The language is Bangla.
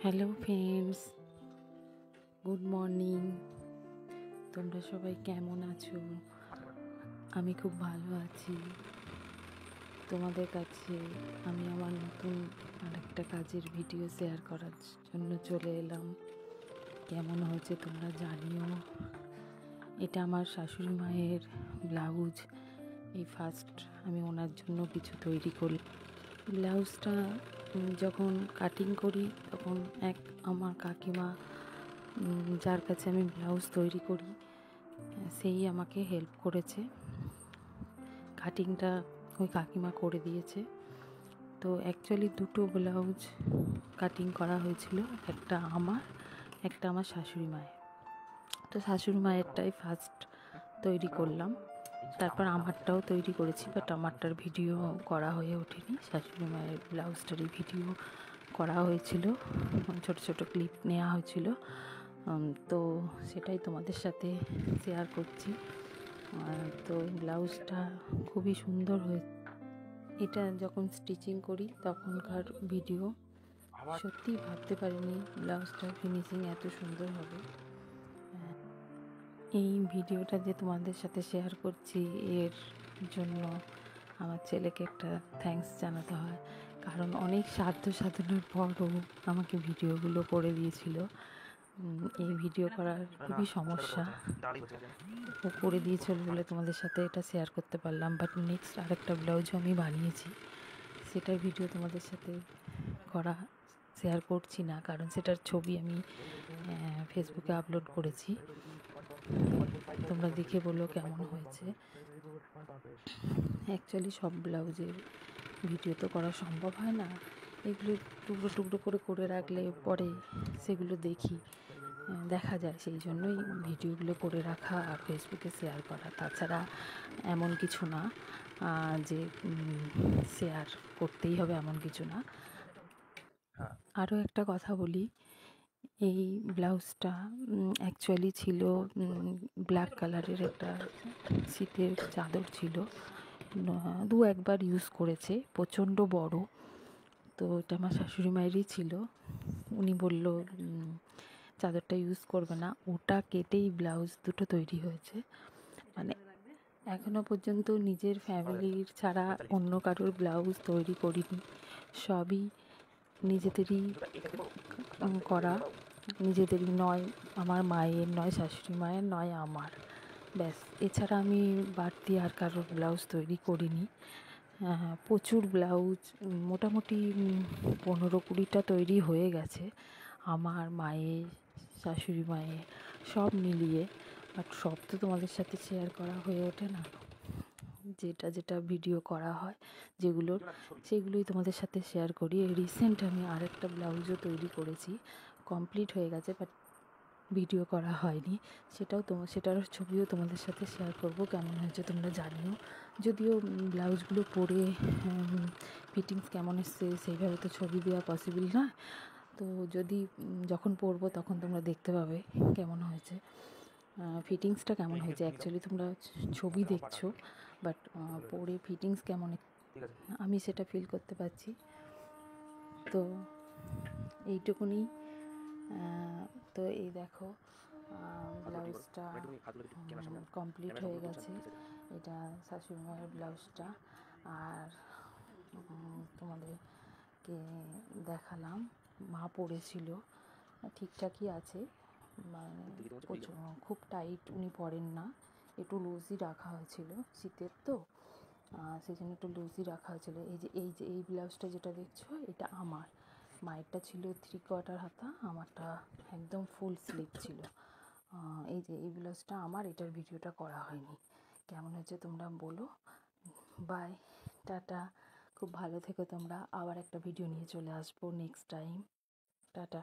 Hello friends, good morning. তোমরা সবাই কেমন আছো? আমি খুব ভালো আছি। তোমাদের কাছে আমি আমার নতুন আরেকটা কাজের ভিডিও শেয়ার করার জন্য চলে এলাম। কেমন হয়েছে তোমরা জানিও। এটা আমার শাশুড়ি মায়ের ব্লাউজ। এই ফার্স্ট আমি ওনার জন্য কিছু তৈরি করি। ব্লাউজটা যখন কাটিং করি তখন আমার কাকিমা, যার কাছে আমি ব্লাউজ তৈরি করি, সেই আমাকে হেল্প করেছে। কাটিংটা ওই কাকিমা করে দিয়েছে। তো অ্যাকচুয়ালি দুটো ব্লাউজ কাটিং করা হয়েছিল, একটা আমার শাশুড়ি মায়ের। তো শাশুড়ি মায়েরটাই ফার্স্ট তৈরি করলাম, তারপর আমারটাও তৈরি করেছি, বাট আমারটার ভিডিও করা হয়ে ওঠেনি। শাশুড়ি মায়ের ব্লাউজটারই ভিডিও করা হয়েছিল, ছোট ছোট ক্লিপ নেওয়া হয়েছিল। তো সেটাই তোমাদের সাথে শেয়ার করছি। তো ব্লাউজটা খুবই সুন্দর হয়েছে। এটা যখন স্টিচিং করি তখনকার ভিডিও, সত্যি ভাবতে পারিনি ব্লাউজটার ফিনিশিং এত সুন্দর হবে। এই ভিডিওটা যে তোমাদের সাথে শেয়ার করছি, এর জন্য আমার ছেলেকে একটা থ্যাঙ্কস জানাতে হয়, কারণ অনেক সাধনার পরও আমাকে ভিডিওগুলো করে দিয়েছিল। এই ভিডিও করার খুবই সমস্যা, ও করে দিয়েছিল বলে তোমাদের সাথে এটা শেয়ার করতে পারলাম। বাট নেক্সট আরেকটা ব্লাউজও আমি বানিয়েছি, সেটার ভিডিও তোমাদের সাথে শেয়ার করছি না, কারণ সেটার ছবি আমি ফেসবুকে আপলোড করেছি। তোমরা দেখে বলো কেমন হয়েছে। অ্যাকচুয়ালি সব ব্লাউজের ভিডিও তো করা সম্ভব হয় না, এগুলো টুকরো টুকরো করে রাখলে পরে সেগুলো দেখা যায়, সেই জন্যই ভিডিওগুলো করে রাখা আর ফেসবুকে শেয়ার করা। তাছাড়া এমন কিছু না যে শেয়ার করতেই হবে, এমন কিছু না। আরও একটা কথা বলি, এই ব্লাউজটা অ্যাকচুয়ালি ছিল ব্ল্যাক কালারের একটা শীতের চাদর ছিল, একবার ইউজ করেছে, প্রচণ্ড বড়। তো এটা আমার শাশুড়ি মায়েরই ছিল। উনি বলল চাদরটা ইউজ করবে না, ওটা কেটেই ব্লাউজ দুটো তৈরি হয়েছে। মানে এখনও পর্যন্ত নিজের ফ্যামিলির ছাড়া অন্য কারোর ব্লাউজ তৈরি করিনি, সবই নিজেদেরই করা, নিজেদেরই, নয় আমার মায়ের, নয় শাশুড়ি মায়ের, নয় আমার, ব্যাস। এছাড়া আমি বাড়তি আর কারোর ব্লাউজ তৈরি করিনি। প্রচুর ব্লাউজ, মোটামুটি 15-20টা তৈরি হয়ে গেছে আমার, মায়ের, শাশুড়ি মায়ের, সব মিলিয়ে। বাট সব তো তোমাদের সাথে শেয়ার করা হয়ে ওঠে না, যেটা ভিডিও করা হয় সেগুলোই তোমাদের সাথে শেয়ার করি। রিসেন্ট আমি আরেকটা ব্লাউজও তৈরি করেছি, কমপ্লিট হয়ে গেছে, বাট ভিডিও করা হয়নি। সেটার ছবিও তোমাদের সাথে শেয়ার করব, কেমন হয়েছে তোমরা জানিও। যদিও ব্লাউজগুলো পরে ফিটিংস কেমন এসছে সেইভাবে তো ছবি দেওয়া পসিবল না, তো যখন পরবো তখন তোমরা দেখতে পাবে কেমন হয়েছে, ফিটিংসটা কেমন হয়েছে। অ্যাকচুয়ালি তোমরা ছবি দেখছো, বাট পরে ফিটিংস কেমন আমি সেটা ফিল করতে পারছি। তো এইটুকুনি। তো এই দেখো ব্লাউজটা কমপ্লিট হয়ে গেছে, এটা শাশুড়ি মায়ের ব্লাউজটা। আর তোমাদেরকে দেখালাম, মা পরেছিল, ঠিকঠাকই আছে, মানে খুব টাইট উনি পরেন না, একটু লুজই রাখা হয়েছিল, শীতের তো সেই জন্য একটু লুজই রাখা হয়েছিল। এই ব্লাউজটা যেটা দেখছো, এটা আমার মায়েরটা ছিল 3/4 হাতা, আমারটা একদম ফুল স্লিভ ছিল। এই ব্লাউজটা আমার, এটার ভিডিওটা করা হয়নি। কেমন হয়েছে তোমরা বলো। বাই, টাটা, খুব ভালো থেকো তোমরা। আবার একটা ভিডিও নিয়ে চলে আসবো নেক্সট টাইম। টাটা।